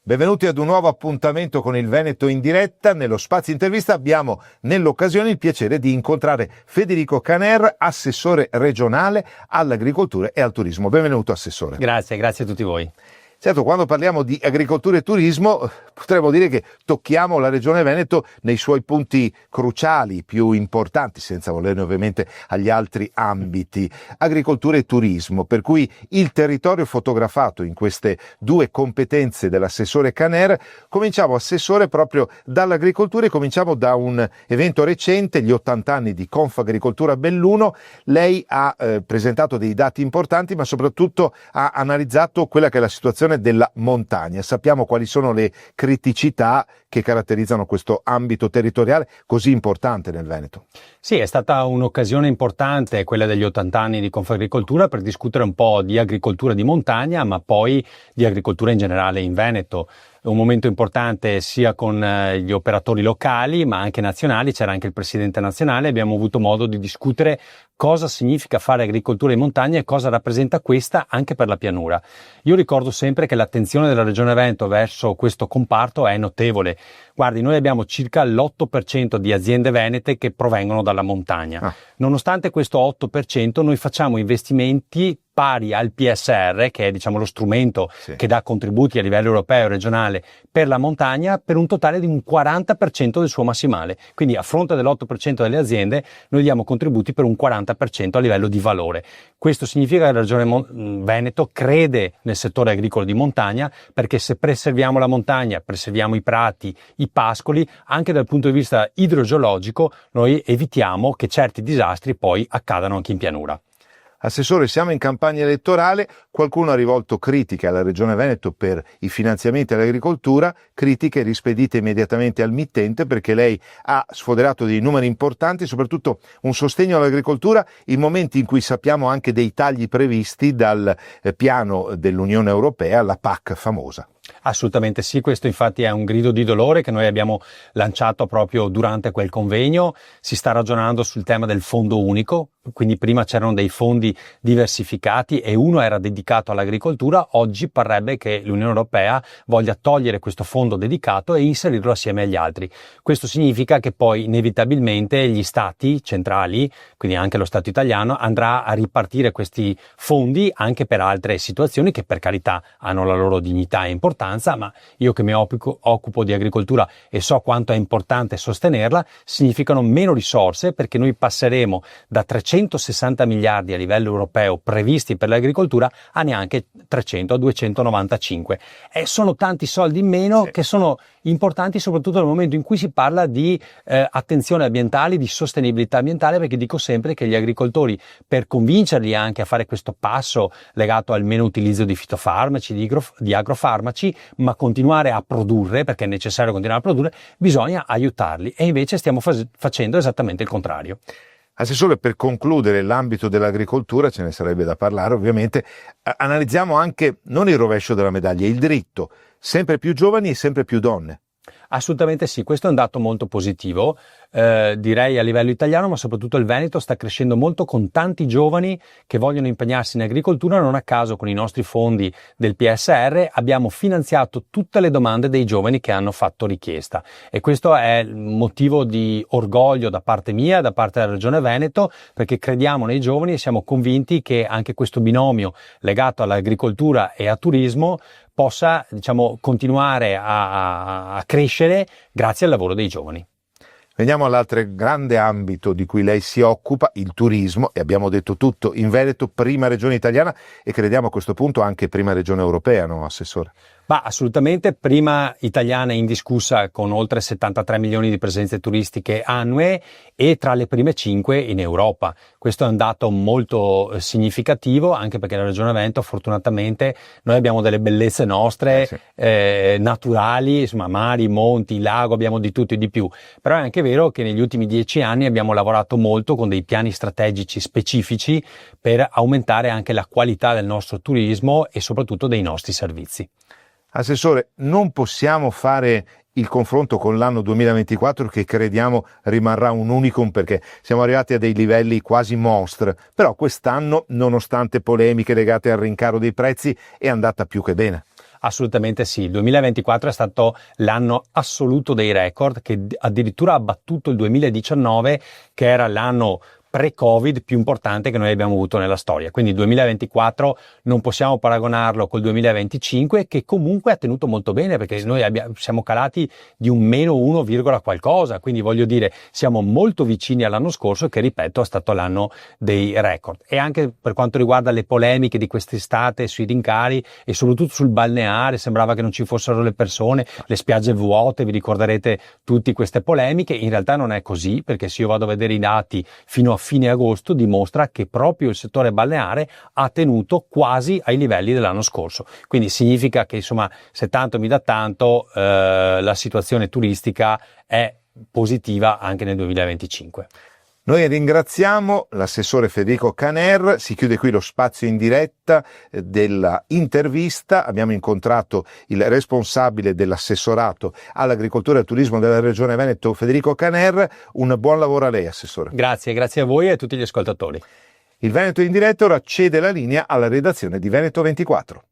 Benvenuti ad un nuovo appuntamento con il Veneto in diretta. Nello spazio intervista abbiamo nell'occasione il piacere di incontrare Federico Caner, assessore regionale all'agricoltura e al turismo. Benvenuto assessore. Grazie a tutti voi. Certo, quando parliamo di agricoltura e turismo potremmo dire che tocchiamo la Regione Veneto nei suoi punti cruciali, più importanti, senza volerne ovviamente agli altri ambiti. Agricoltura e turismo, per cui il territorio fotografato in queste due competenze dell'assessore Caner. Cominciamo, assessore, proprio dall'agricoltura e cominciamo da un evento recente, gli 80 anni di Confagricoltura Belluno. Lei ha presentato dei dati importanti, ma soprattutto ha analizzato quella che è la situazione della montagna. Sappiamo quali sono le criticità che caratterizzano questo ambito territoriale così importante nel Veneto. Sì, è stata un'occasione importante quella degli 80 anni di Confagricoltura per discutere un po' di agricoltura di montagna, ma poi di agricoltura in generale in Veneto. Un momento importante sia con gli operatori locali ma anche nazionali, c'era anche il presidente nazionale, abbiamo avuto modo di discutere cosa significa fare agricoltura in montagna e cosa rappresenta questa anche per la pianura. Io ricordo sempre che l'attenzione della Regione Veneto verso questo comparto è notevole. Guardi, noi abbiamo circa l'8% di aziende venete che provengono dalla montagna. Nonostante questo 8%, noi facciamo investimenti pari al PSR, che è lo strumento che dà contributi a livello europeo e regionale per la montagna, per un totale di un 40% del suo massimale. Quindi a fronte dell'8% delle aziende noi diamo contributi per un 40% a livello di valore. Questo significa che la Regione Veneto crede nel settore agricolo di montagna, perché se preserviamo la montagna, preserviamo i prati, i pascoli, anche dal punto di vista idrogeologico noi evitiamo che certi disastri poi accadano anche in pianura. Assessore, siamo in campagna elettorale, qualcuno ha rivolto critiche alla Regione Veneto per i finanziamenti all'agricoltura, critiche rispedite immediatamente al mittente perché lei ha sfoderato dei numeri importanti, soprattutto un sostegno all'agricoltura in momenti in cui sappiamo anche dei tagli previsti dal piano dell'Unione Europea, la PAC famosa. Assolutamente sì, questo infatti è un grido di dolore che noi abbiamo lanciato proprio durante quel convegno. Si sta ragionando sul tema del fondo unico, quindi prima c'erano dei fondi diversificati e uno era dedicato all'agricoltura. Oggi parrebbe che l'Unione Europea voglia togliere questo fondo dedicato e inserirlo assieme agli altri. Questo significa che poi inevitabilmente gli stati centrali, quindi anche lo Stato italiano, andrà a ripartire questi fondi anche per altre situazioni che per carità hanno la loro dignità e importanza, ma io che mi occupo di agricoltura e so quanto è importante sostenerla, significano meno risorse perché noi passeremo da 360 miliardi a livello europeo previsti per l'agricoltura a neanche 300, a 295. E sono tanti soldi in meno che sono importanti soprattutto nel momento in cui si parla di attenzione ambientale, di sostenibilità ambientale, perché dico sempre che gli agricoltori, per convincerli anche a fare questo passo legato al meno utilizzo di fitofarmaci, di agrofarmaci, ma continuare a produrre, perché è necessario continuare a produrre, bisogna aiutarli e invece stiamo facendo esattamente il contrario. Assessore, per concludere l'ambito dell'agricoltura, ce ne sarebbe da parlare ovviamente, analizziamo anche non il rovescio della medaglia, il dritto, sempre più giovani e sempre più donne. Assolutamente sì, questo è un dato molto positivo, direi a livello italiano, ma soprattutto il Veneto sta crescendo molto con tanti giovani che vogliono impegnarsi in agricoltura. Non a caso con i nostri fondi del PSR abbiamo finanziato tutte le domande dei giovani che hanno fatto richiesta e questo è motivo di orgoglio da parte mia, da parte della Regione Veneto, perché crediamo nei giovani e siamo convinti che anche questo binomio legato all'agricoltura e a turismo possa continuare a crescere grazie al lavoro dei giovani. Veniamo all'altro grande ambito di cui lei si occupa, il turismo, e abbiamo detto tutto in Veneto, prima regione italiana e crediamo a questo punto anche prima regione europea, no Assessore? Ma assolutamente, prima italiana indiscussa con oltre 73 milioni di presenze turistiche annue e tra le prime 5 in Europa. Questo è un dato molto significativo, anche perché la Regione Veneto fortunatamente noi abbiamo delle bellezze nostre naturali, insomma mari, monti, lago, abbiamo di tutto e di più. Però è anche vero che negli ultimi 10 anni abbiamo lavorato molto con dei piani strategici specifici per aumentare anche la qualità del nostro turismo e soprattutto dei nostri servizi. Assessore, non possiamo fare il confronto con l'anno 2024 che crediamo rimarrà un unicum perché siamo arrivati a dei livelli quasi mostre, però quest'anno, nonostante polemiche legate al rincaro dei prezzi, è andata più che bene. Assolutamente sì, il 2024 è stato l'anno assoluto dei record, che addirittura ha battuto il 2019, che era l'anno pre-Covid più importante che noi abbiamo avuto nella storia. Quindi il 2024 non possiamo paragonarlo col 2025, che comunque ha tenuto molto bene, perché noi siamo calati di un meno 1, qualcosa, quindi voglio dire siamo molto vicini all'anno scorso, che ripeto è stato l'anno dei record. E anche per quanto riguarda le polemiche di quest'estate sui rincari e soprattutto sul balneare, sembrava che non ci fossero le persone, le spiagge vuote, vi ricorderete tutte queste polemiche. In realtà non è così, perché se io vado a vedere i dati fino a fine agosto dimostra che proprio il settore balneare ha tenuto quasi ai livelli dell'anno scorso. Quindi significa che, insomma, se tanto mi dà tanto, la situazione turistica è positiva anche nel 2025. Noi ringraziamo l'assessore Federico Caner, si chiude qui lo spazio in diretta della intervista. Abbiamo incontrato il responsabile dell'assessorato all'agricoltura e al turismo della Regione Veneto, Federico Caner. Un buon lavoro a lei, assessore. Grazie a voi e a tutti gli ascoltatori. Il Veneto in diretta ora cede la linea alla redazione di Veneto 24.